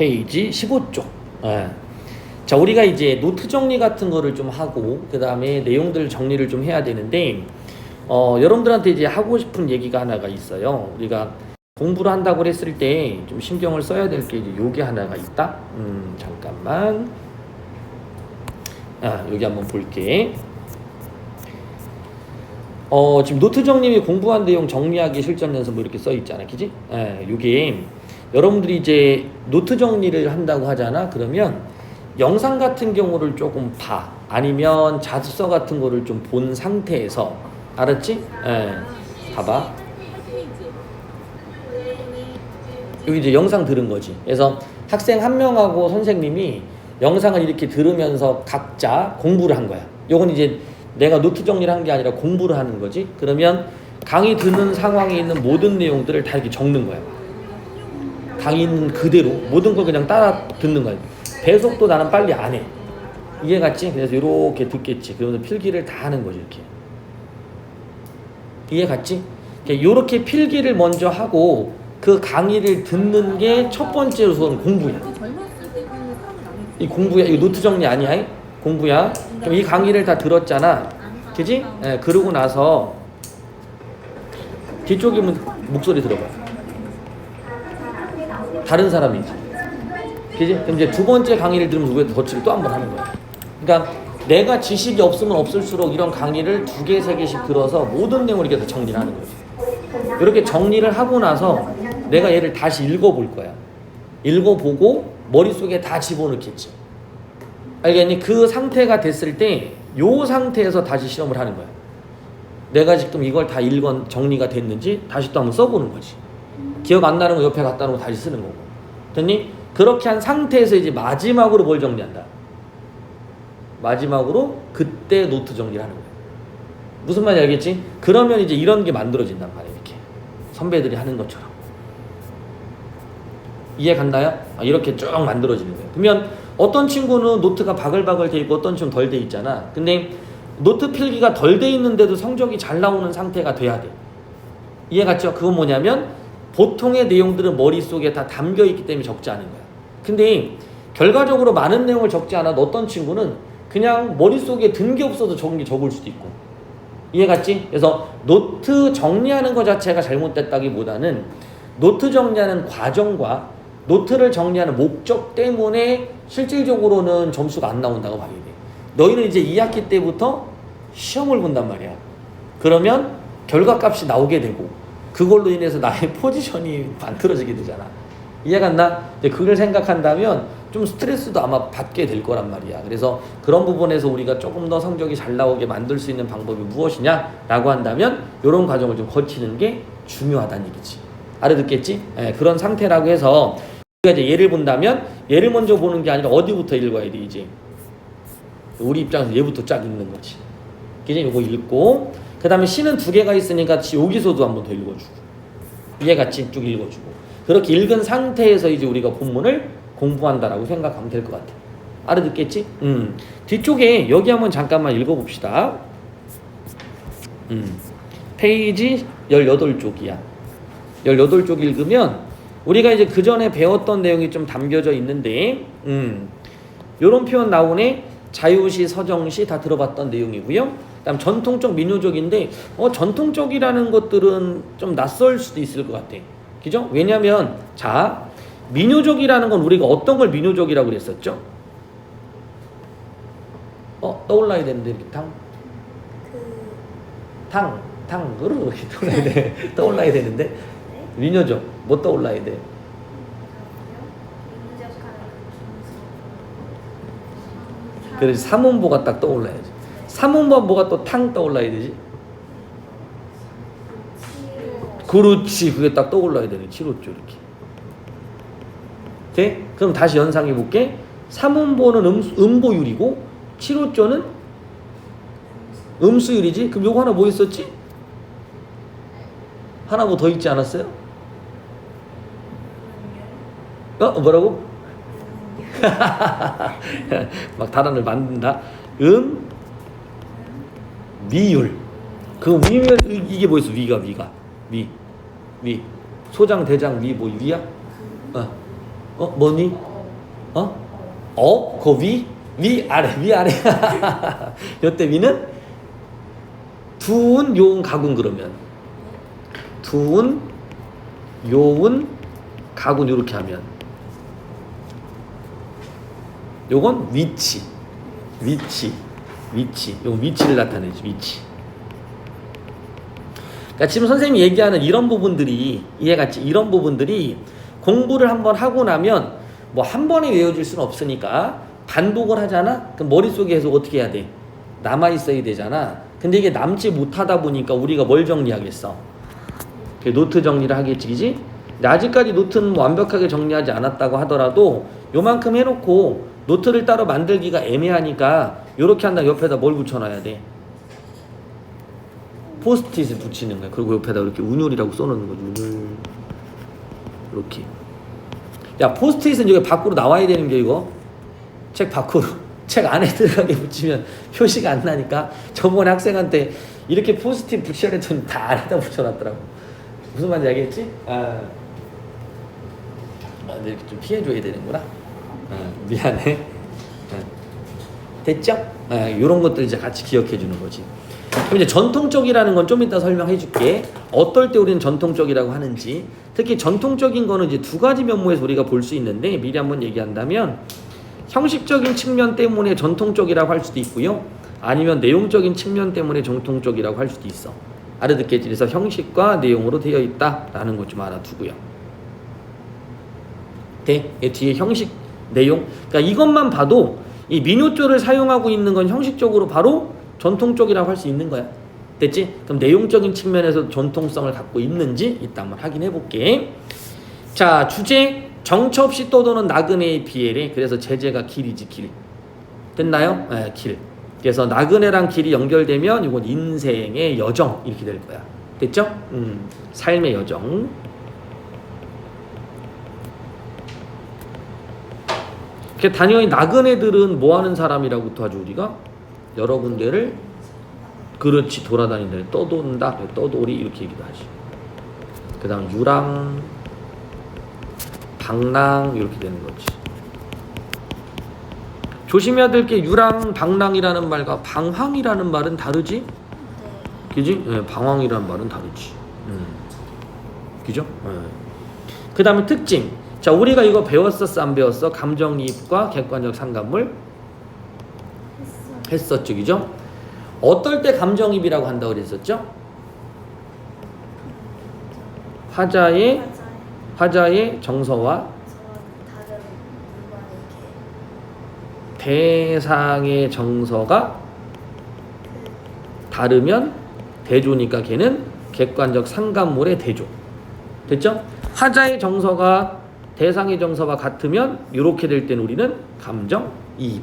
페이지 15쪽. 예. 자, 우리가 이제 노트 정리 같은 거를 좀 하고 그 다음에 내용들 정리를 좀 해야 되는데 여러분들한테 이제 하고 싶은 얘기가 하나가 있어요. 우리가 공부를 한다고 했을 때 좀 신경을 써야 될 게 이제 요게 하나가 있다. 잠깐만. 여기 한번 볼게. 지금 노트 정리 공부한 내용 정리하기 실전 연습 뭐 이렇게 써 있잖아, 그지? 요게 여러분들이 이제 노트 정리를 한다고 하잖아. 그러면 영상 같은 경우를 조금 봐. 아니면 자습서 같은 거를 좀 본 상태에서, 알았지? 봐봐. 여기 이제 영상 들은 거지. 그래서 학생 한 명하고 선생님이 영상을 이렇게 들으면서 각자 공부를 한 거야. 요건 이제 내가 노트 정리를 한 게 아니라 공부를 하는 거지. 그러면 강의 듣는 상황에 있는 모든 내용들을 다 이렇게 적는 거야. 강의 있는 그대로 모든 걸 그냥 따라 듣는 거야. 배속도 나는 빨리 안 해. 이해갔지? 그래서 이렇게 듣겠지. 그러면서 필기를 다 하는 거지, 이렇게. 이해갔지? 이렇게 필기를 먼저 하고 그 강의를 듣는 게 첫 번째 우선 공부야. 이 공부야. 이거 노트 정리 아니야? 공부야. 그럼 이 강의를 다 들었잖아. 그지? 그러고 나서 뒤쪽에 목소리 들어봐. 다른 사람이지. 그지? 그럼 이제 두 번째 강의를 들으면서 왜 거치기 또 한 번 하는 거야. 그러니까 내가 지식이 없으면 없을수록 이런 강의를 2개, 3개씩 들어서 모든 내용을 이렇게 다 정리를 하는 거지. 이렇게 정리를 하고 나서 내가 얘를 다시 읽어볼 거야. 읽어보고 머릿속에 다 집어넣겠지. 알겠니? 그 상태가 됐을 때 요 상태에서 다시 실험을 하는 거야. 내가 지금 이걸 다 정리가 됐는지 다시 또 한번 써보는 거지. 기억 안 나는 거 옆에 갖다 놓고 다시 쓰는 거고. 됐니? 그렇게 한 상태에서 이제 마지막으로 뭘 정리한다? 마지막으로 그때 노트 정리를 하는 거야. 무슨 말인지 알겠지? 그러면 이제 이런 게 만들어진단 말이야. 이렇게 선배들이 하는 것처럼. 이해 갔나요? 이렇게 쭉 만들어지는 거예요. 그러면 어떤 친구는 노트가 바글바글 돼 있고 어떤 친구는 덜 돼 있잖아. 근데 노트 필기가 덜 돼 있는데도 성적이 잘 나오는 상태가 돼야 돼. 이해 갔죠? 그건 뭐냐면 보통의 내용들은 머릿속에 다 담겨 있기 때문에 적지 않은 거야. 근데 결과적으로 많은 내용을 적지 않아도 어떤 친구는 그냥 머릿속에 든 게 없어도 적은 게 적을 수도 있고. 이해 갔지? 그래서 노트 정리하는 것 자체가 잘못됐다기보다는 노트 정리하는 과정과 노트를 정리하는 목적 때문에 실질적으로는 점수가 안 나온다고 봐야 돼. 너희는 이제 2학기 때부터 시험을 본단 말이야. 그러면 결과값이 나오게 되고 그걸로 인해서 나의 포지션이 만들어지게 되잖아. 이해갔나? 이제 그걸 생각한다면 좀 스트레스도 아마 받게 될 거란 말이야. 그래서 그런 부분에서 우리가 조금 더 성적이 잘 나오게 만들 수 있는 방법이 무엇이냐라고 한다면 이런 과정을 좀 거치는 게 중요하다는 얘기지. 알아듣겠지? 그런 상태라고 해서 우리가 이제 예를 본다면 얘를 먼저 보는 게 아니라 어디부터 읽어야 돼 이제. 우리 입장에서 얘부터 쫙 읽는 거지. 그지? 요거 읽고 그 다음에 시는 2개가 있으니까 여기서도 한번 더 읽어주고 이해같이 쭉 읽어주고 그렇게 읽은 상태에서 이제 우리가 본문을 공부한다라고 생각하면 될 것 같아. 알아듣겠지? 뒤쪽에 여기 한번 잠깐만 읽어봅시다. 페이지 18쪽이야. 18쪽 읽으면 우리가 이제 그 전에 배웠던 내용이 좀 담겨져 있는데 요런 표현 나오네. 자유시, 서정시 다 들어봤던 내용이고요. 그다음 전통적, 민요적인데 전통적이라는 것들은 좀 낯설 수도 있을 것 같아. 그죠? 왜냐면 자 민요적이라는 건 우리가 어떤 걸 민요적이라고 그랬었죠? 떠올라야 되는데 이렇게 이렇게 떠올라야 되는데 민요적 뭐 떠올라야 돼? 그래서 삼음보가 딱 떠올라야지. 삼음보 뭐가 또 탕 떠올라야 되지? 그렇지. 그게 딱 떠올라야 되네. 7호조 이렇게. 돼? 그럼 다시 연상해 볼게. 삼음보는 음보율이고 7호조는 음수율이지. 그럼 요거 하나 뭐 있었지? 하나 뭐 더 있지 않았어요? 뭐라고? 막 단어를 만든다. 미율. 그 위면 이게 뭐였어? 위가 위. 소장 대장 위 뭐 위야? 뭐니? 그 위? 위아래. 요때 위는 두운, 요운, 가군 그러면. 두운, 요운, 가군 이렇게 하면. 요건 위치. 요건 위치를 나타내지, 위치. 그러니까 지금 선생님이 얘기하는 이런 부분들이 이해갔지? 이런 부분들이 공부를 한번 하고 나면 뭐 한 번에 외워질 수는 없으니까 반복을 하잖아? 그럼 머릿속에 계속 어떻게 해야 돼? 남아있어야 되잖아. 근데 이게 남지 못하다 보니까 우리가 뭘 정리하겠어? 노트 정리를 하겠지, 그지? 근데 아직까지 노트는 뭐 완벽하게 정리하지 않았다고 하더라도 요만큼 해놓고 노트를 따로 만들기가 애매하니까 요렇게 한 다음에 옆에다 뭘 붙여놔야 돼? 포스트잇을 붙이는 거야. 그리고 옆에다 이렇게 운율이라고 써놓는 거지. 운율. 이렇게. 야, 포스트잇은 여기 밖으로 나와야 되는 게 이거. 책 밖으로. 책 안에 들어가게 붙이면 표시가 안 나니까 저번에 학생한테 이렇게 포스트잇 붙여야 했더니 다 안에다 붙여놨더라고. 무슨 말인지 알겠지? 이렇게 좀 피해줘야 되는구나. 미안해. 됐죠? 이런 것들 이제 같이 기억해 주는 거지. 그럼 이제 전통적이라는 건 좀 이따 설명해 줄게. 어떨 때 우리는 전통적이라고 하는지. 특히 전통적인 거는 이제 두 가지 면모에서 우리가 볼 수 있는데 미리 한번 얘기한다면 형식적인 측면 때문에 전통적이라고 할 수도 있고요. 아니면 내용적인 측면 때문에 전통적이라고 할 수도 있어. 알아듣겠지? 그래서 형식과 내용으로 되어 있다라는 것 좀 알아두고요. 뒤에 형식, 내용. 그러니까 이것만 봐도 이 민요조를 사용하고 있는 건 형식적으로 바로 전통적이라고 할 수 있는 거야. 됐지? 그럼 내용적인 측면에서 전통성을 갖고 있는지 이따 한번 확인해 볼게. 자, 주제 정처 없이 떠도는 나그네의 비엘에 그래서 제재가 길이지, 길. 됐나요? 네, 길. 그래서 나그네랑 길이 연결되면 이건 인생의 여정 이렇게 될 거야. 됐죠? 삶의 여정. 당연히 나그네들은 뭐 하는 사람이라고 하죠, 우리가? 여러 군데를 그렇지 돌아다닌다. 떠돈다. 떠돌이 이렇게 얘기도 하지. 그 다음 유랑, 방랑 이렇게 되는 거지. 조심해야 될 게 유랑, 방랑이라는 말과 방황이라는 말은 다르지? 그지? 네, 방황이라는 말은 다르지. 그죠? 네. 그 다음에 특징. 자, 우리가 이거 배웠었어, 안 배웠어? 감정이입과 객관적 상관물 했었죠, 그죠? 어떨 때 감정이입이라고 한다고 그랬었죠? 화자의 정서와 대상의 정서가 다르면 대조니까 걔는 객관적 상관물의 대조. 됐죠? 화자의 정서가 대상의 정서가 같으면 이렇게 될 때는 우리는 감정이입.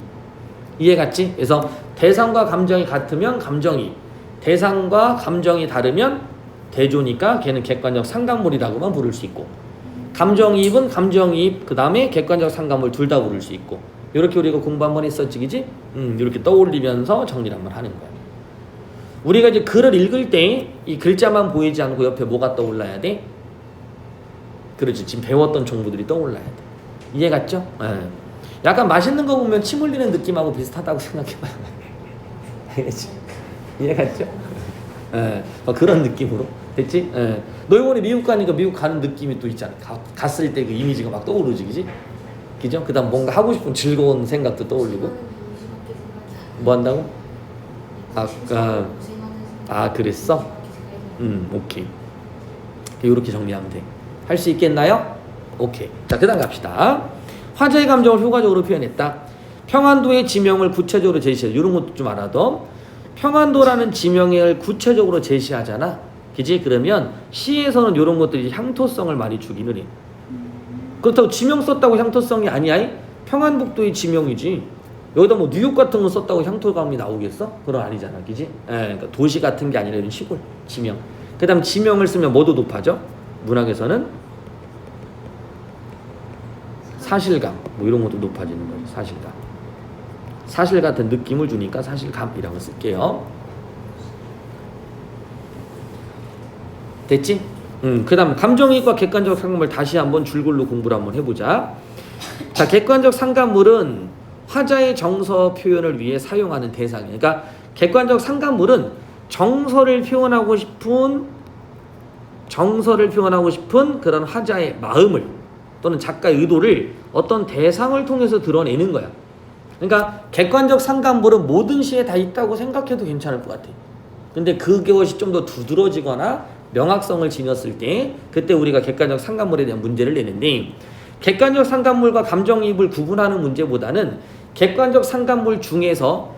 이해갔지? 그래서 대상과 감정이 같으면 감정이입, 대상과 감정이 다르면 대조니까 걔는 객관적 상관물이라고만 부를 수 있고, 감정이입은 감정이입 그 다음에 객관적 상관물 둘 다 부를 수 있고, 이렇게 우리가 공부 한번 했었지, 그지? 이렇게 떠올리면서 정리를 한번 하는 거야. 우리가 이제 글을 읽을 때 이 글자만 보이지 않고 옆에 뭐가 떠올라야 돼? 그렇지, 지금 배웠던 정보들이 떠올라야 돼. 이해갔죠? 약간 맛있는 거 보면 침 흘리는 느낌하고 비슷하다고 생각해봐요. 알겠지? 이해갔죠? 그런 느낌으로. 됐지? 너 이번에 미국 가니까 미국 가는 느낌이 또 있잖아. 갔을 때 그 이미지가 막 떠오르지, 그지? 그죠? 그 다음 뭔가 하고 싶은 즐거운 생각도 떠올리고. 뭐 한다고? 그랬어? 오케이. 이렇게 정리하면 돼. 할 수 있겠나요? 오케이. 자, 그 다음 갑시다. 화자의 감정을 효과적으로 표현했다. 평안도의 지명을 구체적으로 제시해. 이런 것도 좀 알아둬. 평안도라는 지명을 구체적으로 제시하잖아. 그지? 그러면 시에서는 이런 것들이 향토성을 많이 주기는 해. 그렇다고 지명 썼다고 향토성이 아니야? 평안북도의 지명이지. 여기다 뭐 뉴욕 같은 거 썼다고 향토감이 나오겠어? 그건 아니잖아. 그지? 그러니까 도시 같은 게 아니라 이런 시골 지명. 그 다음 지명을 쓰면 뭐도 높아져? 문학에서는 사실감, 뭐 이런 것도 높아지는 거지. 사실감. 사실 같은 느낌을 주니까 사실감이라고 쓸게요. 됐지? 그 다음 감정이입과 객관적 상관을 다시 한번 줄글로 공부를 한번 해보자. 자, 객관적 상관물은 화자의 정서 표현을 위해 사용하는 대상이에요. 그러니까 객관적 상관물은 정서를 표현하고 싶은 그런 화자의 마음을 또는 작가의 의도를 어떤 대상을 통해서 드러내는 거야. 그러니까 객관적 상관물은 모든 시에 다 있다고 생각해도 괜찮을 것 같아. 근데 그것이 좀 더 두드러지거나 명확성을 지녔을 때 그때 우리가 객관적 상관물에 대한 문제를 내는데, 객관적 상관물과 감정이입을 구분하는 문제보다는 객관적 상관물 중에서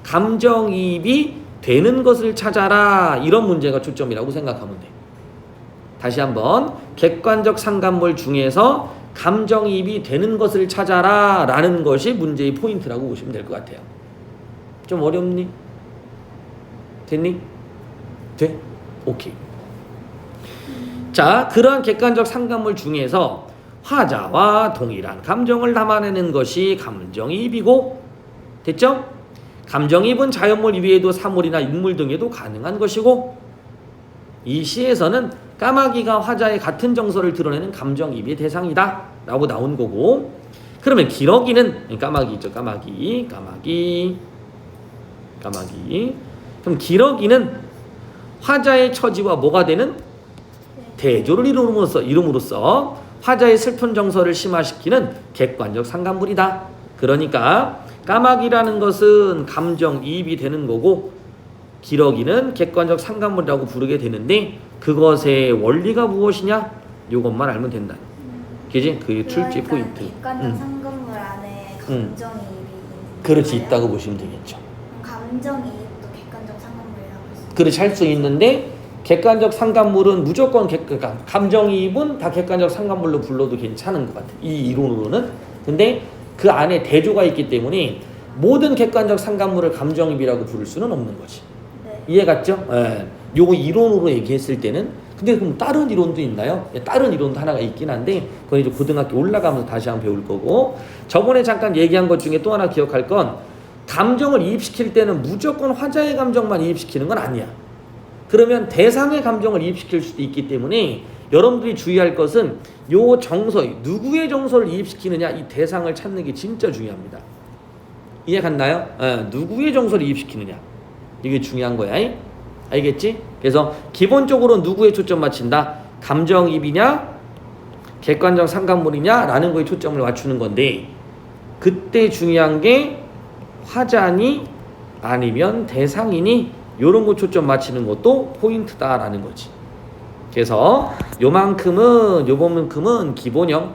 감정이입이 되는 것을 찾아라, 이런 문제가 초점이라고 생각하면 돼. 다시 한번, 객관적 상관물 중에서 감정이입이 되는 것을 찾아라 라는 것이 문제의 포인트라고 보시면 될 것 같아요. 좀 어렵니? 됐니? 돼? 오케이. 자, 그러한 객관적 상관물 중에서 화자와 동일한 감정을 담아내는 것이 감정이입이고, 됐죠? 감정이입은 자연물 이외에도 사물이나 인물 등에도 가능한 것이고, 이 시에서는 까마귀가 화자의 같은 정서를 드러내는 감정이입의 대상이다 라고 나온 거고, 그러면 기러기는, 까마귀 있죠, 까마귀. 그럼 기러기는 화자의 처지와 뭐가 되는? 대조를 이름으로써 화자의 슬픈 정서를 심화시키는 객관적 상관물이다. 그러니까 까마귀라는 것은 감정이입이 되는 거고, 기러기는 객관적 상관물이라고 부르게 되는데, 그것의 원리가 무엇이냐? 이것만 알면 된다. 그지? 그게 출제 포인트. 객관적 상관물 안에 감정이입이 그렇지, 있다고 보시면 되겠죠. 감정이입도 객관적 상관물이라고 했어요. 그렇지, 할 수 있는데, 객관적 상관물은 무조건 감정이입은 다 객관적 상관물로 불러도 괜찮은 것 같아, 이 이론으로는. 근데 그 안에 대조가 있기 때문에 모든 객관적 상관물을 감정이입이라고 부를 수는 없는 거지. 네. 이해 갔죠? 예. 요거 이론으로 얘기했을 때는. 근데 그럼 다른 이론도 있나요? 다른 이론도 하나가 있긴 한데 그건 이제 고등학교 올라가면서 다시 한번 배울 거고, 저번에 잠깐 얘기한 것 중에 또 하나 기억할 건, 감정을 이입시킬 때는 무조건 화자의 감정만 이입시키는 건 아니야. 그러면 대상의 감정을 이입시킬 수도 있기 때문에 여러분들이 주의할 것은 요 정서, 누구의 정서를 이입시키느냐, 이 대상을 찾는 게 진짜 중요합니다. 이해 갔나요? 누구의 정서를 이입시키느냐, 이게 중요한 거야. 알겠지? 그래서 기본적으로 누구에 초점 맞춘다? 감정이입이냐 객관적 상관물이냐 라는 거에 초점을 맞추는 건데, 그때 중요한 게 화자니 아니면 대상이니, 요런 거 초점 맞추는 것도 포인트다라는 거지. 그래서 요만큼은 기본형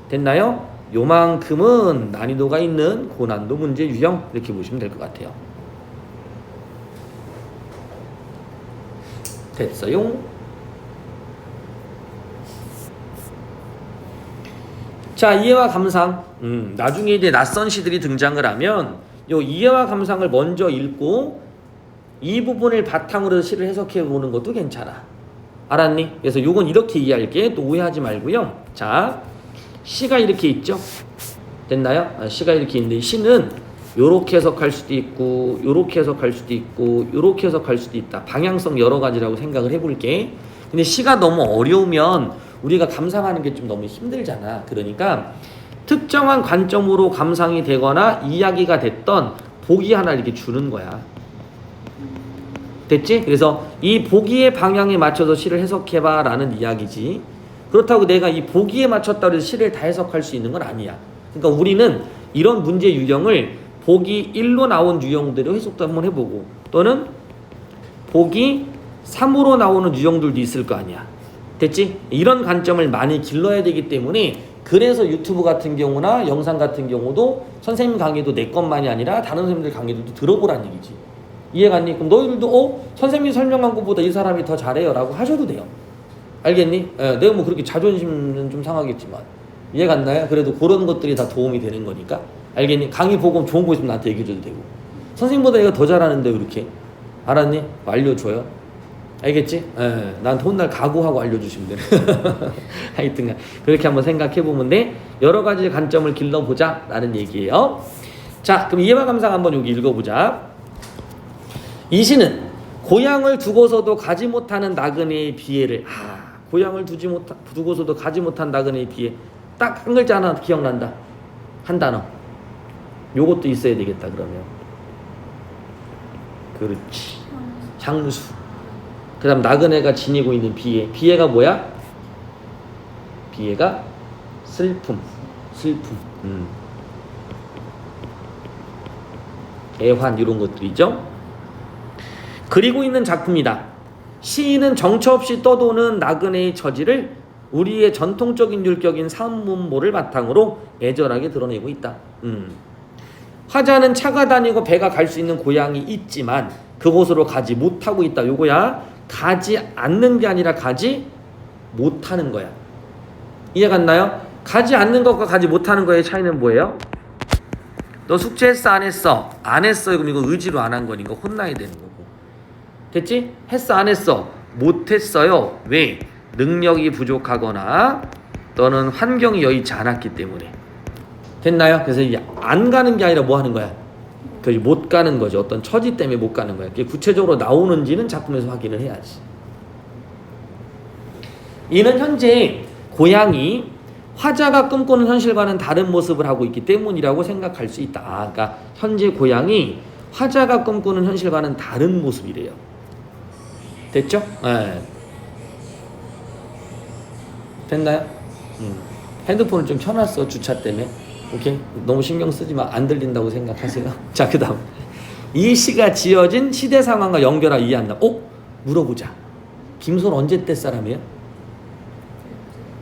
됐나요? 요만큼은 난이도가 있는 고난도 문제 유형, 이렇게 보시면 될 것 같아요. 됐어요? 자, 이해와 감상. 나중에 이제 낯선 시들이 등장을 하면 요 이해와 감상을 먼저 읽고 이 부분을 바탕으로 시를 해석해 보는 것도 괜찮아. 알았니? 그래서 요건 이렇게 이해할게. 또 오해하지 말고요. 자, 시가 이렇게 있죠? 됐나요? 시가 이렇게 있는데, 시는 요렇게 해석할 수도 있고, 요렇게 해석할 수도 있고, 요렇게 해석할 수도 있다. 방향성 여러 가지라고 생각을 해볼게. 근데 시가 너무 어려우면 우리가 감상하는 게 좀 너무 힘들잖아. 그러니까 특정한 관점으로 감상이 되거나 이야기가 됐던 보기 하나 이렇게 주는 거야. 됐지? 그래서 이 보기의 방향에 맞춰서 시를 해석해봐 라는 이야기지, 그렇다고 내가 이 보기에 맞췄다고 해서 시를 다 해석할 수 있는 건 아니야. 그러니까 우리는 이런 문제 유형을 보기 1로 나온 유형대로 해석도 한번 해보고, 또는 보기 3으로 나오는 유형들도 있을 거 아니야. 됐지? 이런 관점을 많이 길러야 되기 때문에, 그래서 유튜브 같은 경우나 영상 같은 경우도 선생님 강의도 내 것만이 아니라 다른 선생님들 강의도 들어보라는 얘기지. 이해갔니? 그럼 너희들도 선생님이 설명한 것보다 이 사람이 더 잘해요 라고 하셔도 돼요. 알겠니? 내가 뭐 그렇게 자존심은 좀 상하겠지만, 이해갔나요? 그래도 그런 것들이 다 도움이 되는 거니까. 알겠니? 강의 보고 좋은 거 있으면 나한테 얘기해줘도 되고, 선생님보다 얘가 더 잘하는데 이렇게. 알았니? 알려줘요. 알겠지? 나한테 혼날 각오하고 알려주시면 되네. 하여튼 그렇게 한번 생각해보면 돼. 여러 가지 관점을 길러보자 라는 얘기예요. 자, 그럼 이해와 감상 한번 여기 읽어보자. 이 시는 고향을 두고서도 가지 못하는 나그네의 비애를, 고향을 두고서도 가지 못한 나그네에 비해 딱 한 글자 하나 기억난다. 한 단어. 요것도 있어야 되겠다 그러면. 그렇지. 향수. 그 다음 나그네가 지니고 있는 비애. 비애가 뭐야? 비애가 슬픔. 애환 이런 것들이죠. 그리고 있는 작품이다. 시인은 정처 없이 떠도는 나그네의 처지를 우리의 전통적인 율격인 산문모를 바탕으로 애절하게 드러내고 있다. 화자는 차가 다니고 배가 갈 수 있는 고향이 있지만 그곳으로 가지 못하고 있다. 요거야. 가지 않는 게 아니라 가지 못하는 거야. 이해 갔나요? 가지 않는 것과 가지 못하는 거의 차이는 뭐예요? 너 숙제했어 안 했어? 안 했어요. 그럼 이거 의지로 안 한 거니까 혼나야 되는 거고. 됐지? 했어 안 했어? 못했어요. 왜? 능력이 부족하거나 너는 환경이 여의치 않았기 때문에. 됐나요? 그래서 안 가는 게 아니라 뭐 하는 거야? 못 가는 거죠. 어떤 처지 때문에 못 가는 거야. 그게 구체적으로 나오는지는 작품에서 확인을 해야지. 이는 현재 고향이 화자가 꿈꾸는 현실과는 다른 모습을 하고 있기 때문이라고 생각할 수 있다. 그러니까 현재 고향이 화자가 꿈꾸는 현실과는 다른 모습이래요. 됐죠? 네. 됐나요? 핸드폰을 좀 켜놨어. 주차 때문에. 오케이? 너무 신경 쓰지 마. 안 들린다고 생각하세요. 자, 그 다음. 이 시가 지어진 시대 상황과 연결하 이해한다. 물어보자. 김소는 언제 때 사람이에요?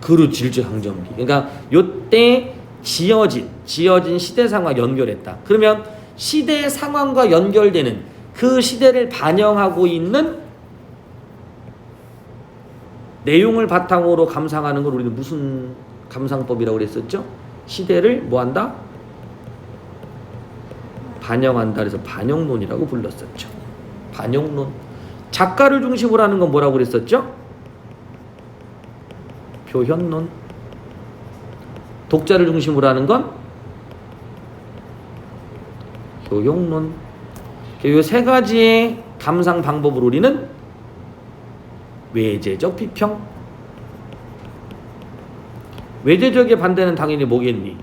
그렇지, 일제강점기. 그러니까 요때 지어진 시대 상황과 연결했다. 그러면 시대 상황과 연결되는 그 시대를 반영하고 있는 내용을 바탕으로 감상하는 걸 우리는 무슨 감상법이라고 그랬었죠? 시대를 뭐한다? 반영한다. 그래서 반영론이라고 불렀었죠. 반영론. 작가를 중심으로 하는 건 뭐라고 그랬었죠? 표현론. 독자를 중심으로 하는 건 효용론. 이 세 가지의 감상 방법으로 우리는 외제적 비평. 외제적의 반대는 당연히 뭐겠니?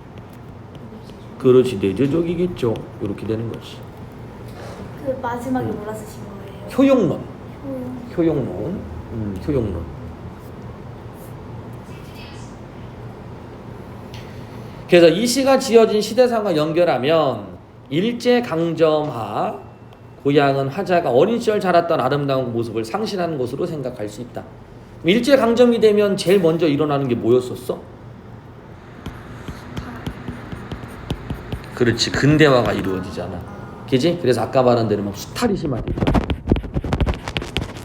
그렇지, 내재적이겠죠. 이렇게 되는 거지. 그 마지막에 뭐라 쓰신 거예요? 효용론. 효용론. 그래서 이 시가 지어진 시대상과 연결하면 일제강점하 고향은 화자가 어린 시절 자랐던 아름다운 모습을 상실하는 것으로 생각할 수 있다. 일제강점이 되면 제일 먼저 일어나는 게 뭐였었어? 그렇지, 근대화가 이루어지잖아. 그지? 그래서 아까 말한 대로 막 수탈이 심하대죠.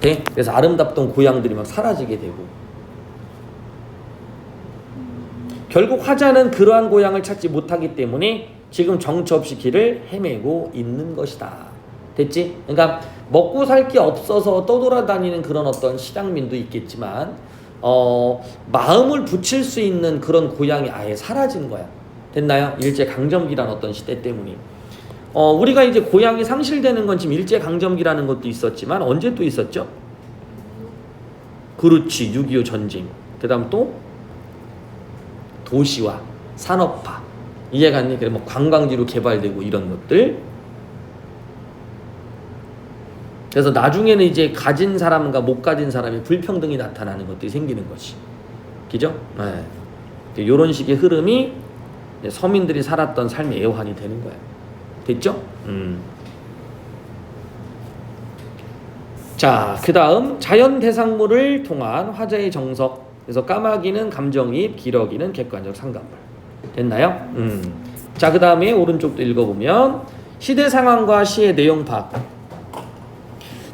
네? 그래서 아름답던 고향들이 막 사라지게 되고. 결국 화자는 그러한 고향을 찾지 못하기 때문에 지금 정처 없이 길을 헤매고 있는 것이다. 됐지? 그러니까 먹고 살 게 없어서 떠돌아다니는 그런 어떤 실향민도 있겠지만 마음을 붙일 수 있는 그런 고향이 아예 사라진 거야. 됐나요? 일제강점기란 어떤 시대 때문에. 우리가 이제 고향이 상실되는 건 지금 일제강점기라는 것도 있었지만 언제 또 있었죠? 그렇지, 6.25 전쟁. 그 다음 또 도시화, 산업화. 이해갔니? 그래, 뭐 관광지로 개발되고 이런 것들. 그래서 나중에는 이제 가진 사람과 못 가진 사람이 불평등이 나타나는 것들이 생기는 거지. 그죠? 네. 이런 식의 흐름이 서민들이 살았던 삶의 애환이 되는 거야. 됐죠? 자, 그 다음 자연 대상물을 통한 화자의 정석. 그래서 까마귀는 감정이입, 기러기는 객관적 상감물. 됐나요? 자, 그 다음에 오른쪽도 읽어보면 시대 상황과 시의 내용 파악.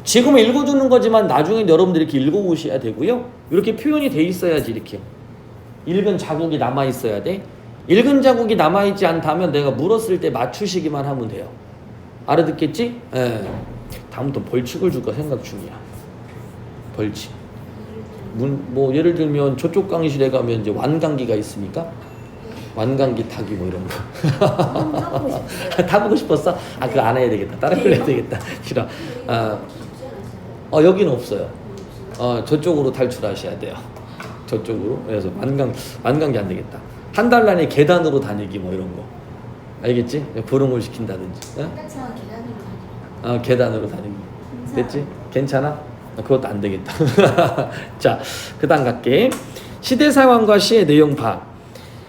지금 읽어주는 거지만 나중에 여러분들이 이렇게 읽어보셔야 되고요. 이렇게 표현이 돼 있어야지. 이렇게 읽은 자국이 남아있어야 돼. 읽은 자국이 남아있지 않다면 내가 물었을 때 맞추시기만 하면 돼요. 알아듣겠지? 예. 다음부터 벌칙을 줄까 생각 중이야. 벌칙. 뭐 예를 들면 저쪽 강의실에 가면 이제 완강기가 있으니까 완강기 타기 뭐 이런 거. 타보고 싶었어? 아, 그거 안 해야 되겠다. 다른 걸 해야 되겠다. 싫어. 여기는 없어요. 저쪽으로 탈출하셔야 돼요. 저쪽으로. 그래서 완강기 안 되겠다. 한 달 안에 계단으로 다니기 뭐 이런 거. 알겠지? 부름을 시킨다든지. 어? 똑같지만 계단으로 다니고. 계단으로 다니기. 됐지? 괜찮아? 그것도 안 되겠다. 자, 그다음 갈게. 시대 상황과 시의 내용 봐.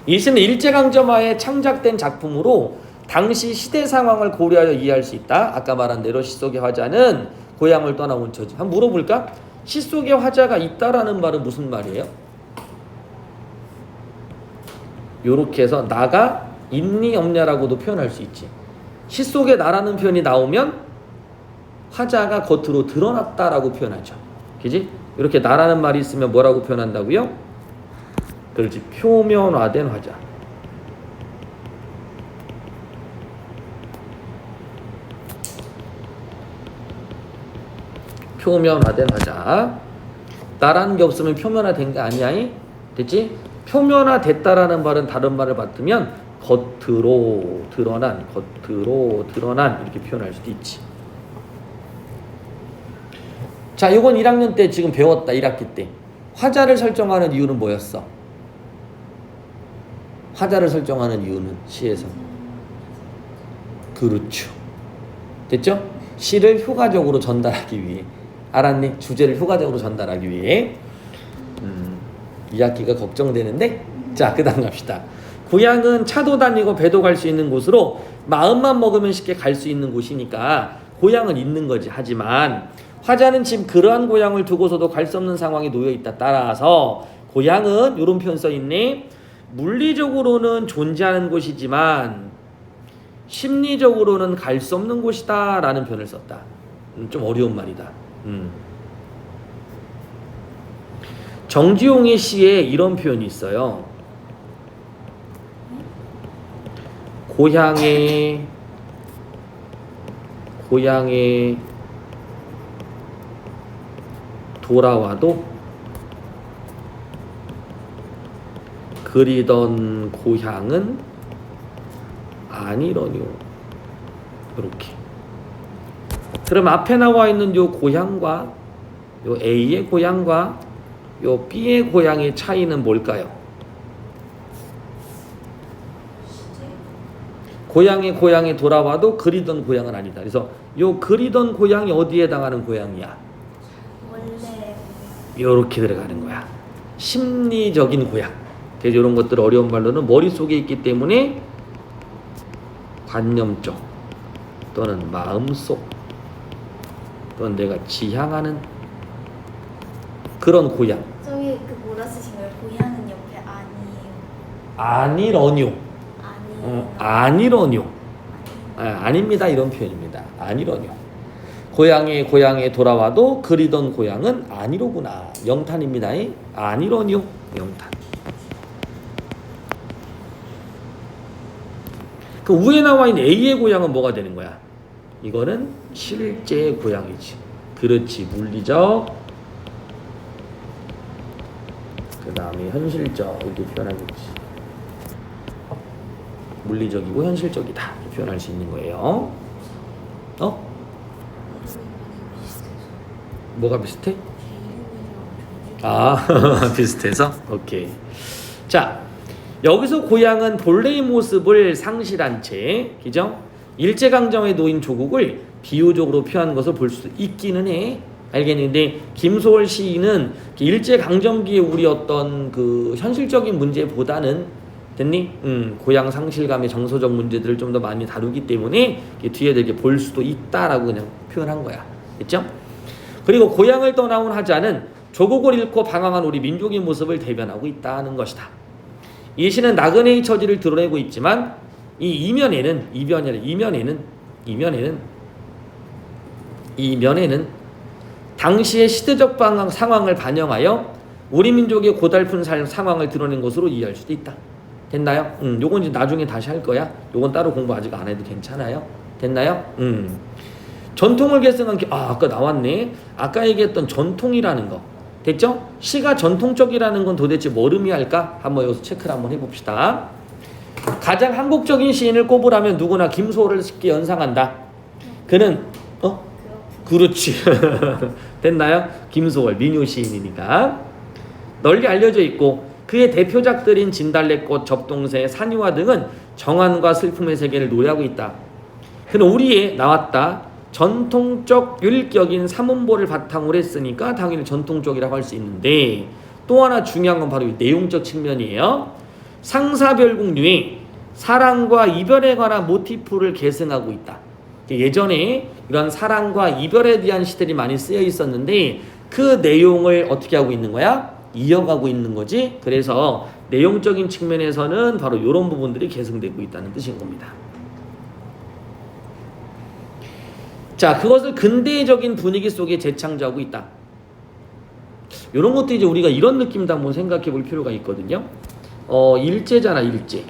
이 시는 일제강점하에 창작된 작품으로 당시 시대 상황을 고려하여 이해할 수 있다. 아까 말한 대로 시 속의 화자는 고향을 떠나 온 처지. 한번 물어볼까? 시 속의 화자가 있다라는 말은 무슨 말이에요? 요렇게 해서 나가 있니 없냐라고도 표현할 수 있지. 시 속에 나라는 표현이 나오면 화자가 겉으로 드러났다라고 표현하죠. 그지? 이렇게 나라는 말이 있으면 뭐라고 표현한다고요? 그렇지. 표면화된 화자. 표면화된 화자. 나라는 게 없으면 표면화된 게 아니야. 됐지? 표면화됐다라는 말은 다른 말을 받으면 겉으로 드러난 이렇게 표현할 수도 있지. 자, 이건 1학년 때 지금 배웠다. 1학기 때. 화자를 설정하는 이유는 뭐였어? 화자를 설정하는 이유는 시에서. 그렇죠. 됐죠? 시를 효과적으로 전달하기 위해. 알았니? 주제를 효과적으로 전달하기 위해. 2학기가 걱정되는데. 자, 그 다음 갑시다. 고향은 차도 다니고 배도 갈 수 있는 곳으로 마음만 먹으면 쉽게 갈 수 있는 곳이니까 고향은 있는 거지. 하지만 화자는 지금 그러한 고향을 두고서도 갈 수 없는 상황에 놓여 있다. 따라서 고향은 이런 표현 써 있네. 물리적으로는 존재하는 곳이지만 심리적으로는 갈 수 없는 곳이다 라는 표현을 썼다. 좀 어려운 말이다. 정지용의 시에 이런 표현이 있어요. 고향에 돌아와도 그리던 고향은 아니러뇨. 이렇게. 그럼 앞에 나와 있는 요 고향과 요 A의 고향과 요 B의 고향의 차이는 뭘까요? 고향에 돌아와도 그리던 고향은 아니다. 그래서 요 그리던 고향이 어디에 해당하는 고향이야? 원래 요렇게 들어가는 거야. 심리적인 고향. 그래서 이런 것들 어려운 말로는 머릿속에 있기 때문에 관념적 또는 마음속 또는 내가 지향하는 그런 고향. 저기 그 뭐라 쓰신 거예요? 고향은 옆에 아니에요. 아니러뇨. 아니에요. 아니러뇨. 아닙니다. 이런 표현입니다. 아니러뇨. 고향에 돌아와도 그리던 고향은 아니로구나. 영탄입니다. 아니러뇨. 영탄. 그 위에 나와 있는 A의 고향은 뭐가 되는 거야? 이거는 실제의 고향이지. 그렇지. 물리적. 그 다음에 현실적. 이렇게 표현하겠지. 물리적이고 현실적이다. 이렇게 표현할 수 있는 거예요. 뭐가 비슷해? 비슷해서? 오케이. 자, 여기서 고향은 본래의 모습을 상실한 채, 그죠? 일제강점에 놓인 조국을 비유적으로 표현한 것을 볼 수 있기는 해. 알겠는데 김소월 시인은 일제강점기에 우리 어떤 그 현실적인 문제보다는 됐니? 고향 상실감의 정서적 문제들을 좀 더 많이 다루기 때문에 뒤에 이렇게 볼 수도 있다라고 그냥 표현한 거야. 됐죠? 그리고 고향을 떠나온 화자는 조국을 잃고 방황한 우리 민족의 모습을 대변하고 있다는 것이다. 이 시는 나그네의 처지를 드러내고 있지만 이 이면에는 당시의 시대적 상황을 반영하여 우리 민족의 고달픈 상황을 드러낸 것으로 이해할 수도 있다. 됐나요? 요건 이제 나중에 다시 할 거야. 요건 따로 공부 아직 안 해도 괜찮아요. 됐나요? 전통을 계승한 게 아까 나왔네. 아까 얘기했던 전통이라는 거. 됐죠? 시가 전통적이라는 건 도대체 뭘 의미할까? 한번 여기서 체크를 한번 해봅시다. 가장 한국적인 시인을 꼽으라면 누구나 김소월을 쉽게 연상한다. 그는 그렇지. 됐나요? 김소월 민요 시인이니까. 널리 알려져 있고 그의 대표작들인 진달래꽃, 접동새, 산이화 등은 정환과 슬픔의 세계를 노래하고 있다. 그는 우리에 나왔다. 전통적 율격인 삼음보를 바탕으로 했으니까 당연히 전통적이라고 할 수 있는데 또 하나 중요한 건 바로 이 내용적 측면이에요. 상사별궁류에 사랑과 이별에 관한 모티프를 계승하고 있다. 예전에 이런 사랑과 이별에 대한 시들이 많이 쓰여 있었는데 그 내용을 어떻게 하고 있는 거야? 이어가고 있는 거지. 그래서 내용적인 측면에서는 바로 이런 부분들이 계승되고 있다는 뜻인 겁니다. 자, 그것을 근대적인 분위기 속에 재창조하고 있다. 이런 것도 이제 우리가 이런 느낌도 한번 생각해 볼 필요가 있거든요. 일제잖아, 일제.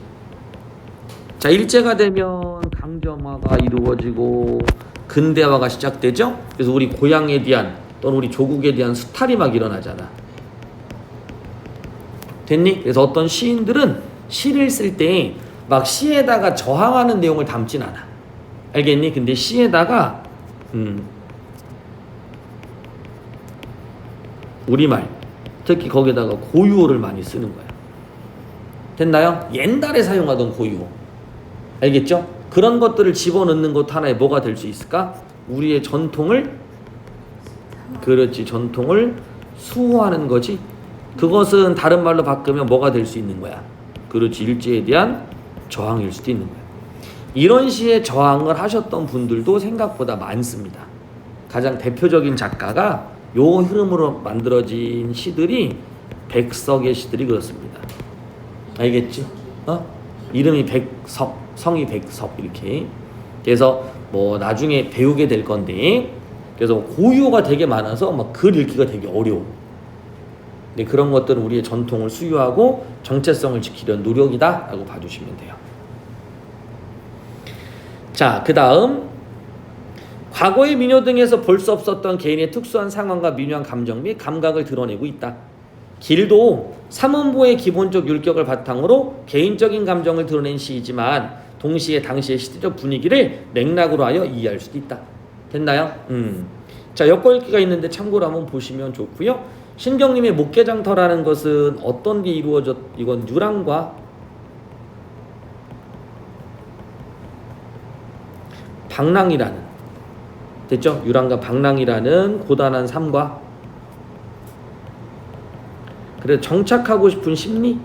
자, 일제가 되면 강점화가 이루어지고 근대화가 시작되죠. 그래서 우리 고향에 대한 또는 우리 조국에 대한 수탈이 막 일어나잖아. 됐니? 그래서 어떤 시인들은 시를 쓸 때 막 시에다가 저항하는 내용을 담진 않아. 알겠니? 근데 시에다가 우리말 특히 거기다가 고유어를 많이 쓰는 거야. 됐나요? 옛날에 사용하던 고유어. 알겠죠? 그런 것들을 집어넣는 것 하나에 뭐가 될 수 있을까? 우리의 전통을, 그렇지, 전통을 수호하는 거지. 그것은 다른 말로 바꾸면 뭐가 될 수 있는 거야? 그렇지, 일제에 대한 저항일 수도 있는 거야. 이런 시에 저항을 하셨던 분들도 생각보다 많습니다. 가장 대표적인 작가가 요 흐름으로 만들어진 시들이 백석의 시들이 그렇습니다. 알겠지? 이름이 백석, 성이 백석 이렇게. 그래서 뭐 나중에 배우게 될 건데, 그래서 고유어가 되게 많아서 막 글 읽기가 되게 어려워. 근데 그런 것들은 우리의 전통을 수유하고 정체성을 지키려는 노력이다라고 봐주시면 돼요. 자, 그 다음 과거의 민요 등에서 볼 수 없었던 개인의 특수한 상황과 미묘한 감정 및 감각을 드러내고 있다. 길도 삼음보의 기본적 율격을 바탕으로 개인적인 감정을 드러낸 시이지만 동시에 당시의 시대적 분위기를 맥락으로 하여 이해할 수도 있다. 됐나요? 자, 엮어읽기가 있는데 참고로 한번 보시면 좋고요. 신경님의 목계장터라는 것은 어떤 게 이건 유랑과 방랑이라는, 됐죠? 유랑과 방랑이라는 고단한 삶과 그래서 정착하고 싶은 심리,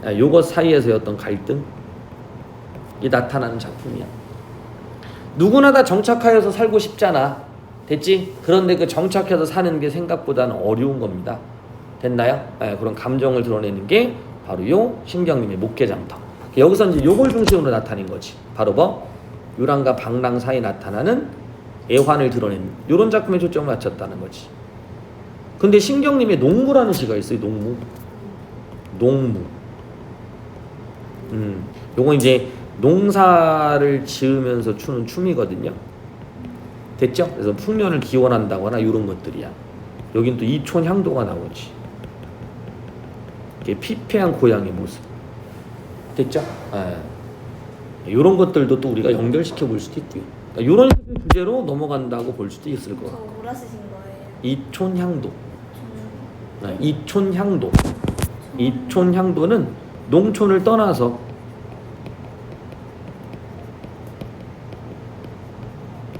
요것 사이에서의 어떤 갈등이 나타나는 작품이야. 누구나 다 정착하여서 살고 싶잖아. 됐지? 그런데 그 정착해서 사는 게 생각보다는 어려운 겁니다. 됐나요? 그런 감정을 드러내는 게 바로 요 신경님의 목계장터. 여기서 이제 요걸 중심으로 나타낸 거지. 바로 뭐 유랑과 방랑 사이에 나타나는 애환을 드러내는 이런 작품에 초점을 맞췄다는 거지. 근데 신경님의 농무라는 시가 있어요. 농무. 요건 이제 농사를 지으면서 추는 춤이거든요. 됐죠? 그래서 풍년을 기원한다거나 이런 것들이야. 여긴 또 이촌향도가 나오지. 이게 피폐한 고향의 모습. 됐죠? 이런 것들도 또 우리가 연결시켜 볼 수도 있고요. 그러니까 이런 주제로 넘어간다고 볼 수도 있을 것 같아요. 뭐라 쓰신 거예요? 이촌향도. 이촌향도. 이촌향도는 농촌을 떠나서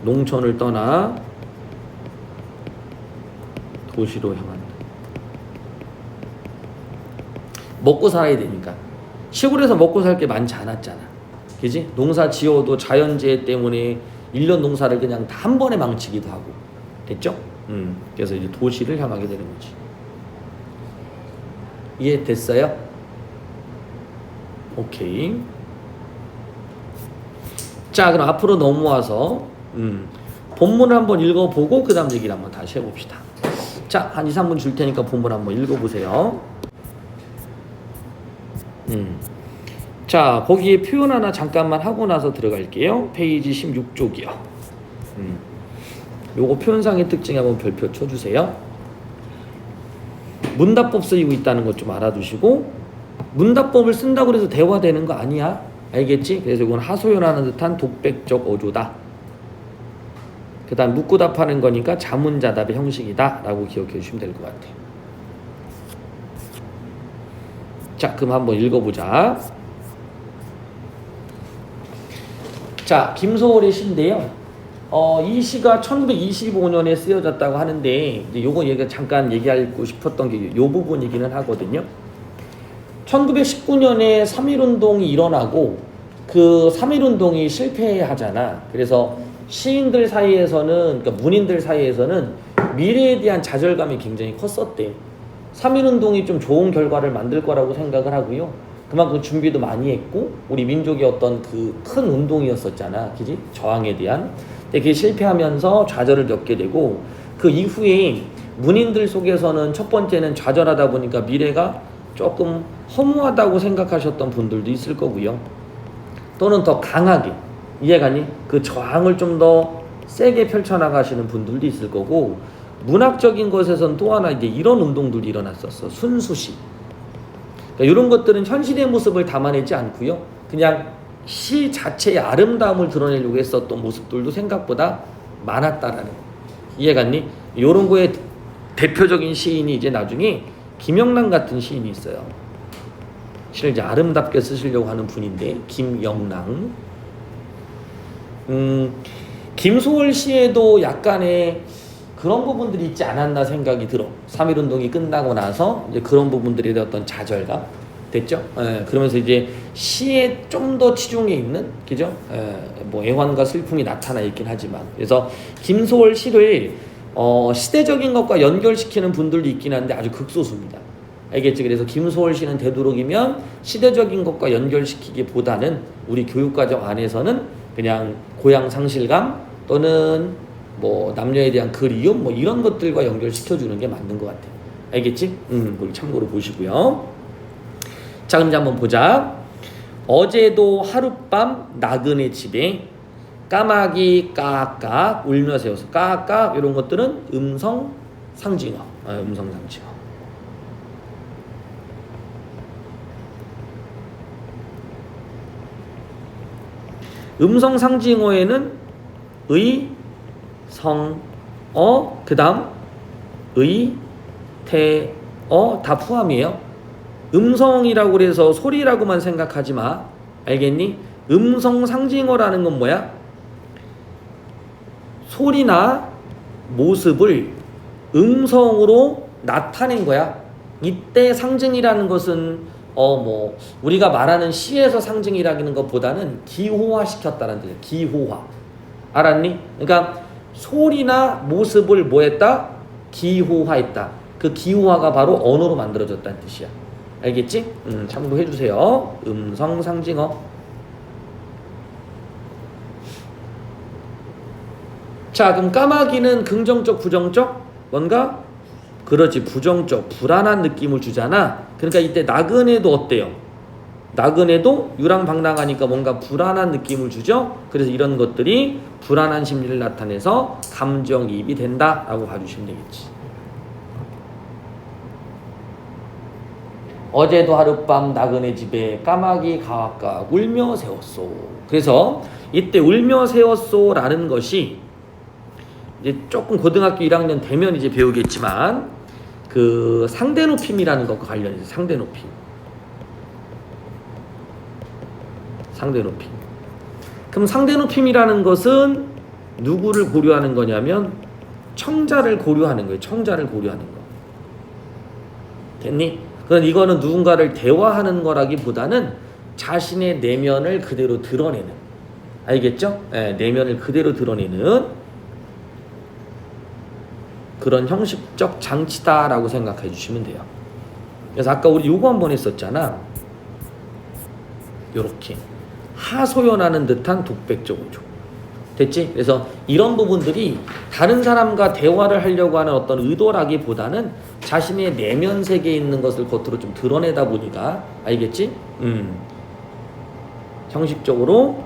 농촌을 떠나 도시로 향한다. 먹고 살아야 되니까. 시골에서 먹고 살 게 많지 않았잖아. 그지? 농사 지어도 자연재해 때문에 1년 농사를 그냥 다 한 번에 망치기도 하고. 됐죠? 그래서 이제 도시를 향하게 되는 거지. 이해됐어요? 오케이. 자, 그럼 앞으로 넘어와서 본문을 한번 읽어보고 그 다음 얘기를 한번 다시 해봅시다. 자, 한 2, 3분 줄 테니까 본문 한번 읽어보세요. 자, 거기에 표현 하나 잠깐만 하고 나서 들어갈게요. 페이지 16쪽이요. 요거 표현상의 특징 한번 별표 쳐주세요. 문답법 쓰이고 있다는 것 좀 알아두시고, 문답법을 쓴다고 해서 대화되는 거 아니야. 알겠지? 그래서 이건 하소연하는 듯한 독백적 어조다. 그 다음 묻고 답하는 거니까 자문자답의 형식이다 라고 기억해 주시면 될 것 같아요. 자, 그럼 한번 읽어보자. 자, 김소월의 시인데요. 이 시가 1925년에 쓰여졌다고 하는데 이제 요거 얘가 잠깐 얘기하고 싶었던 게 요 부분이기는 하거든요. 1919년에 3.1운동이 일어나고 그 3.1운동이 실패하잖아. 그래서 시인들 사이에서는, 그러니까 문인들 사이에서는 미래에 대한 좌절감이 굉장히 컸었대. 3.1운동이 좀 좋은 결과를 만들 거라고 생각을 하고요. 그만큼 준비도 많이 했고 우리 민족의 어떤 그 큰 운동이었었잖아. 그지? 저항에 대한. 근데 그게 실패하면서 좌절을 겪게 되고 그 이후에 문인들 속에서는 첫 번째는 좌절하다 보니까 미래가 조금 허무하다고 생각하셨던 분들도 있을 거고요. 또는 더 강하게, 이해가니? 그 저항을 좀 더 세게 펼쳐나가시는 분들도 있을 거고, 문학적인 것에선 또 하나 이제 이런 운동들이 일어났었어. 순수시. 그러니까 이런 것들은 현실의 모습을 담아내지 않고요. 그냥 시 자체의 아름다움을 드러내려고 했었던 모습들도 생각보다 많았다라는 거. 이해갔니? 이런 거에 대표적인 시인이 이제 나중에 김영란 같은 시인이 있어요. 시를 이제 아름답게 쓰시려고 하는 분인데 김영랑. 김소월 시에도 약간의 그런 부분들이 있지 않았나 생각이 들어. 3.1운동이 끝나고 나서 이제 그런 부분들에 대한 어떤 좌절감 됐죠. 그러면서 이제 시에 좀 더 치중해 있는, 그죠? 뭐 애환과 슬픔이 나타나 있긴 하지만, 그래서 김소월 시를 시대적인 것과 연결시키는 분들도 있긴 한데 아주 극소수입니다. 알겠지? 그래서 김소월 씨는 되도록이면 시대적인 것과 연결시키기보다는 우리 교육과정 안에서는 그냥 고향 상실감 또는 뭐 남녀에 대한 그리움 뭐 이런 것들과 연결시켜주는 게 맞는 것 같아요. 알겠지? 그걸 참고로 보시고요. 자, 그럼 이제 한번 보자. 어제도 하룻밤 나그네 집에 까마귀 까까 울며 세워서 까까 이런 것들은 음성 상징어. 음성 상징어. 음성 상징어에는 의, 성, 그 다음 의, 태, 다 포함이에요. 음성이라고 그래서 소리라고만 생각하지 마. 알겠니? 음성 상징어라는 건 뭐야? 소리나 모습을 음성으로 나타낸 거야. 이때 상징이라는 것은 뭐 우리가 말하는 시에서 상징이라는 것보다는 기호화 시켰다는 뜻이야. 기호화. 알았니? 그러니까 소리나 모습을 뭐 했다? 기호화했다. 그 기호화가 바로 언어로 만들어졌다는 뜻이야. 알겠지? 참고해 주세요. 음성 상징어. 자, 그럼 까마귀는 긍정적, 부정적? 뭔가? 그렇지, 부정적, 불안한 느낌을 주잖아. 그러니까 이때 나그네도 어때요? 나그네도 유랑방랑하니까 뭔가 불안한 느낌을 주죠. 그래서 이런 것들이 불안한 심리를 나타내서 감정이입이 된다라고 봐주시면 되겠지. 어제도 하룻밤 나그네 집에 까마귀 가악가악 울며 세웠소. 그래서 이때 울며 세웠소라는 것이 이제 조금 고등학교 1학년 되면 이제 배우겠지만 그 상대 높임이라는 것과 관련해서 상대 높임. 상대 높임. 그럼 상대 높임이라는 것은 누구를 고려하는 거냐면 청자를 고려하는 거예요. 청자를 고려하는 거. 됐니? 그럼 이거는 누군가를 대화하는 거라기보다는 자신의 내면을 그대로 드러내는. 알겠죠? 내면을 그대로 드러내는 그런 형식적 장치다라고 생각해 주시면 돼요. 그래서 아까 우리 요거 한번 했었잖아. 요렇게 하소연하는 듯한 독백적 어조. 됐지? 그래서 이런 부분들이 다른 사람과 대화를 하려고 하는 어떤 의도라기보다는 자신의 내면 세계에 있는 것을 겉으로 좀 드러내다 보니까, 알겠지? 형식적으로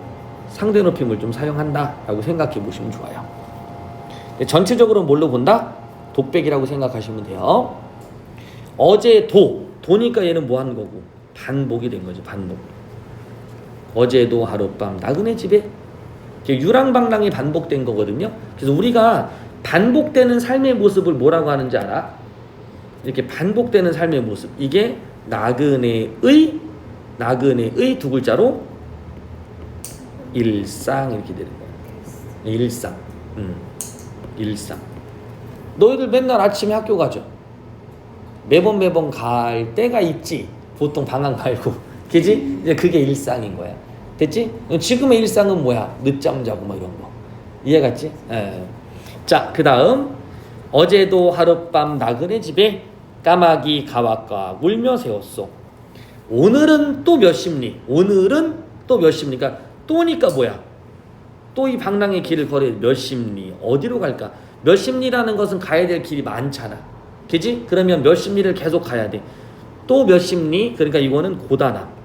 상대 높임을 좀 사용한다라고 생각해 보시면 좋아요. 전체적으로 뭘로 본다? 독백이라고 생각하시면 돼요. 어제 도니까 얘는 뭐 하는 거고? 반복이 된 거지, 반복. 어제도 하룻밤 나그네 집에 유랑방랑이 반복된 거거든요. 그래서 우리가 반복되는 삶의 모습을 뭐라고 하는지 알아? 이렇게 반복되는 삶의 모습, 이게 나그네의 두 글자로 일상 이렇게 되는 거야. 일상. 일상. 너희들 맨날 아침에 학교 가죠. 매번 갈 때가 있지. 보통 방학 말고. 그지? 이제 그게 일상인 거야. 됐지? 지금의 일상은 뭐야? 늦잠 자고 뭐 이런 거. 이해갔지? 예. 자, 그 다음. 어제도 하룻밤 나그네 집에 까마귀 가와가 울며 세웠소. 오늘은 또 몇 시니? 오늘은 또 몇 시입니까? 또니까 뭐야? 또 이 방랑의 길을 걸어 몇 시니? 어디로 갈까? 몇 시니라는 것은 가야 될 길이 많잖아. 그지? 그러면 몇 시니를 계속 가야 돼. 또 몇 시니? 그러니까 이거는 고단함.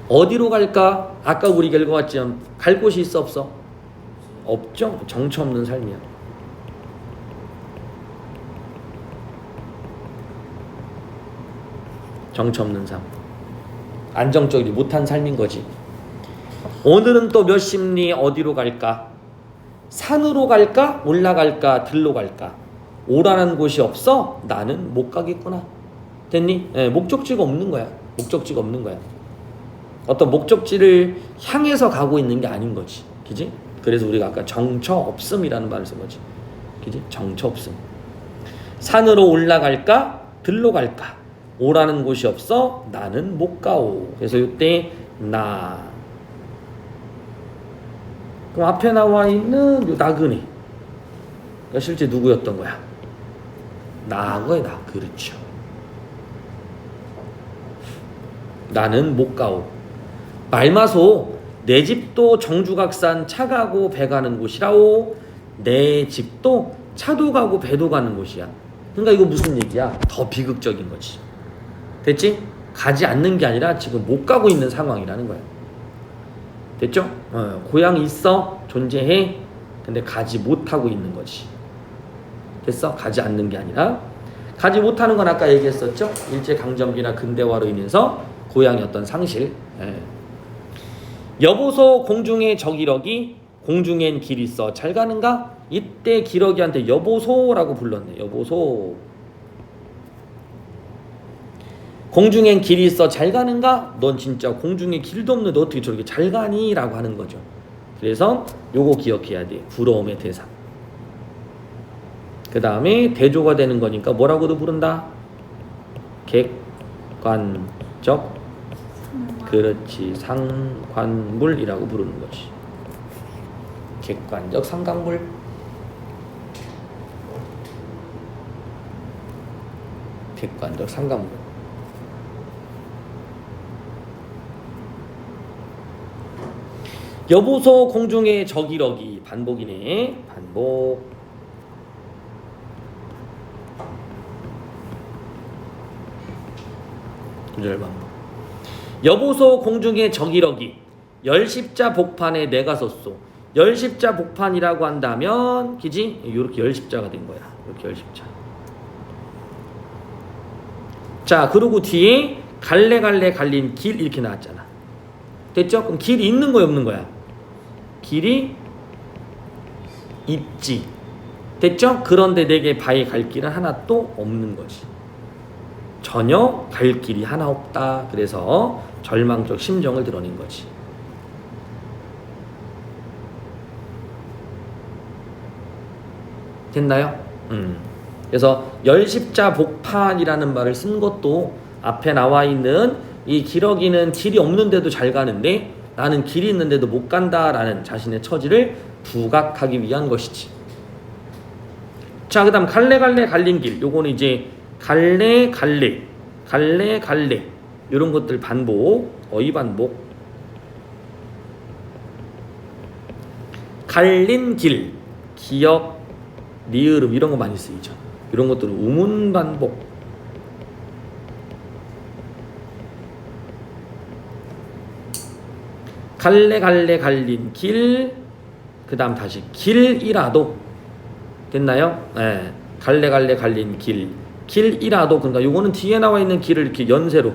어디로 갈까? 아까 우리가 읽어봤지만 갈 곳이 있어 없어? 없죠? 정처 없는 삶이야. 정처 없는 삶. 안정적이지 못한 삶인 거지. 오늘은 또 몇 시니? 어디로 갈까? 산으로 갈까? 올라갈까? 들로 갈까? 오라는 곳이 없어? 나는 못 가겠구나. 됐니? 네, 목적지가 없는 거야. 목적지가 없는 거야. 어떤 목적지를 향해서 가고 있는 게 아닌 거지. 그지? 그래서 우리가 아까 정처 없음이라는 말을 쓴 거지. 그지? 정처 없음. 산으로 올라갈까? 들로 갈까? 오라는 곳이 없어? 나는 못 가오. 그래서 이때 나. 그럼 앞에 나와 있는 요 나그네. 그러니까 실제 누구였던 거야? 나거야, 나. 그렇죠. 나는 못 가오. 말마소 내 집도 정주각산 차 가고 배 가는 곳이라오. 내 집도 차도 가고 배도 가는 곳이야. 그러니까 이거 무슨 얘기야? 더 비극적인 거지. 됐지? 가지 않는 게 아니라 지금 못 가고 있는 상황이라는 거야. 됐죠? 고향이 있어. 존재해. 근데 가지 못하고 있는 거지. 됐어? 가지 않는 게 아니라. 가지 못하는 건 아까 얘기했었죠? 일제강점기나 근대화로 인해서 고향의 어떤 상실. 여보소 공중에 저기러기 공중엔 길 있어 잘 가는가? 이때 기러기한테 여보소라고 불렀네. 여보소. 공중엔 길이 있어 잘 가는가? 넌 진짜 공중에 길도 없는데 어떻게 저렇게 잘 가니? 라고 하는 거죠. 그래서 요거 기억해야 돼. 부러움의 대상. 그 다음에 대조가 되는 거니까 뭐라고도 부른다? 객관적. 그렇지. 상관물이라고 부르는 거지. 객관적 상관물. 객관적 상관물. 여보소 공중에 저기러기. 반복이네. 반복. 구절 반복. 여보소 공중에 저기러기. 열십자 복판에 내가 섰소. 열십자 복판이라고 한다면 그지? 이렇게 열십자가 된 거야. 이렇게 열십자. 자, 그리고 뒤에 갈래갈래 갈린 길 이렇게 나왔잖아. 됐죠? 그럼 길이 있는 거야 없는 거야? 길이 있지. 됐죠? 그런데 내게 바에 갈 길은 하나도 없는 거지. 전혀 갈 길이 하나 없다. 그래서 절망적 심정을 드러낸 거지. 됐나요? 그래서 열십자 복판이라는 말을 쓴 것도 앞에 나와 있는 이 기러기는 길이 없는데도 잘 가는데 나는 길이 있는데도 못 간다라는 자신의 처지를 부각하기 위한 것이지. 자, 그 다음 갈래갈래 갈린 길. 요거는 이제 갈래갈래 갈래갈래 이런 것들 반복. 어휘 반복. 갈린 길. 기역 리을음 이런 거 많이 쓰이죠. 이런 것들은 우문 반복. 갈래갈래 갈린 길. 그 다음 다시 길이라도. 됐나요? 네. 갈래갈래 갈린 길. 길이라도. 그러니까 요거는 뒤에 나와 있는 길을 이렇게 연세로,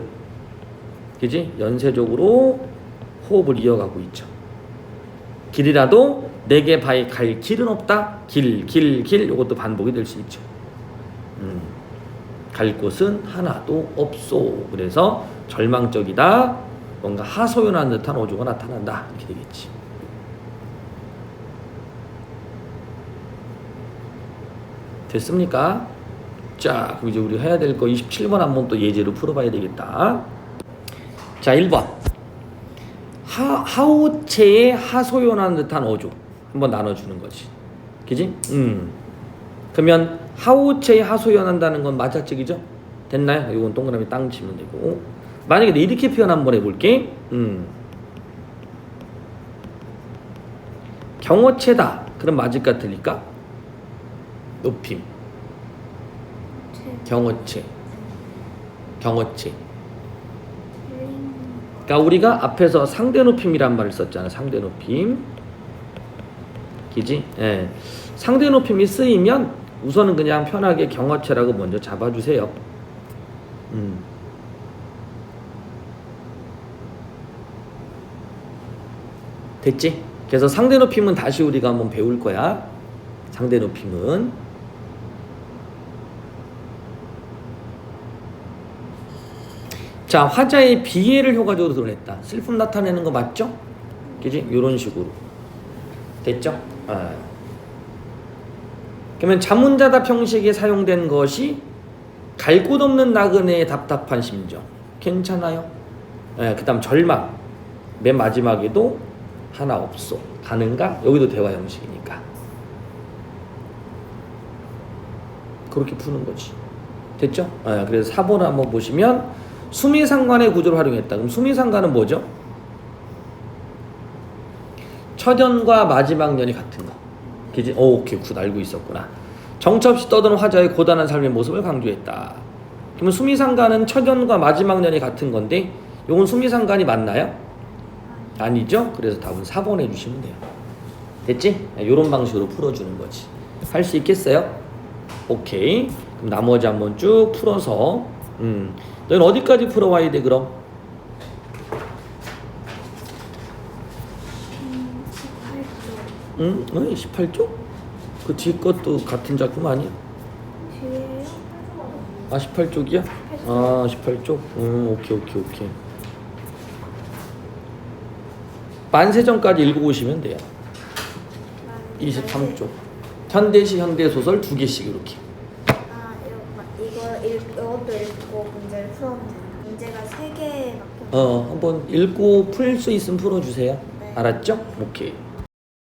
그지? 연세적으로 호흡을 이어가고 있죠. 길이라도 내게 바에 갈 길은 없다. 길 요것도 반복이 될 수 있죠. 갈 곳은 하나도 없소. 그래서 절망적이다. 뭔가 하소연한 듯한 어조가 나타난다. 이렇게 되겠지. 됐습니까? 자, 그럼 이제 우리 해야 될 거 27번 한번 또 예제로 풀어봐야 되겠다. 자, 1번. 하우체의 하소연한 듯한 어조. 한번 나눠주는 거지. 그지? 그러면 하우체의 하소연한다는 건 맞아적이죠? 됐나요? 이건 동그라미 땅 치면 되고. 만약에 내 이렇게 표현 한번 해볼게. 경어체다. 그럼 맞을까 틀릴까? 높임. 경어체. 그러니까 우리가 앞에서 상대 높임이란 말을 썼잖아. 상대 높임. 그지? 예. 상대 높임이 쓰이면 우선은 그냥 편하게 경어체라고 먼저 잡아주세요. 됐지? 그래서 상대 높임은 다시 우리가 한번 배울 거야. 상대 높임은 자, 화자의 비애를 효과적으로 드러냈다. 슬픔 나타내는 거 맞죠? 그지? 이런 식으로 됐죠? 그러면 자문자답 형식에 사용된 것이 갈 곳 없는 나그네의 답답한 심정. 괜찮아요? 그 다음 절망. 맨 마지막에도 하나 없어. 가는가? 여기도 대화 형식이니까. 그렇게 푸는 거지. 됐죠? 그래서 4번을 한번 보시면 수미상관의 구조를 활용했다. 그럼 수미상관은 뭐죠? 첫연과 마지막 연이 같은 거. 그지? 오케이, 굿, 알고 있었구나. 정처 없이 떠드는 화자의 고단한 삶의 모습을 강조했다. 그러면 수미상관은 첫연과 마지막 연이 같은 건데 요건 수미상관이 맞나요? 아니죠? 그래서 답은 4번 해주시면 돼요. 됐지? 요런 방식으로 풀어주는 거지. 할 수 있겠어요? 오케이. 그럼 나머지 한번 쭉 풀어서 너희는 어디까지 풀어와야 돼 그럼? 18쪽. 응? 18쪽? 그 뒤에 것도 같은 작품 아니야? 뒤에요? 18쪽이야? 18쪽? 오케이. 만세전까지 읽어보시면 돼요. 23쪽. 현대시 현대소설 2개씩 이렇게. 이것도 읽고 문제를 풀어보면 되나요? 문제가 3개밖에 한번 읽고 풀 수 있으면 풀어주세요. 네. 알았죠? 오케이.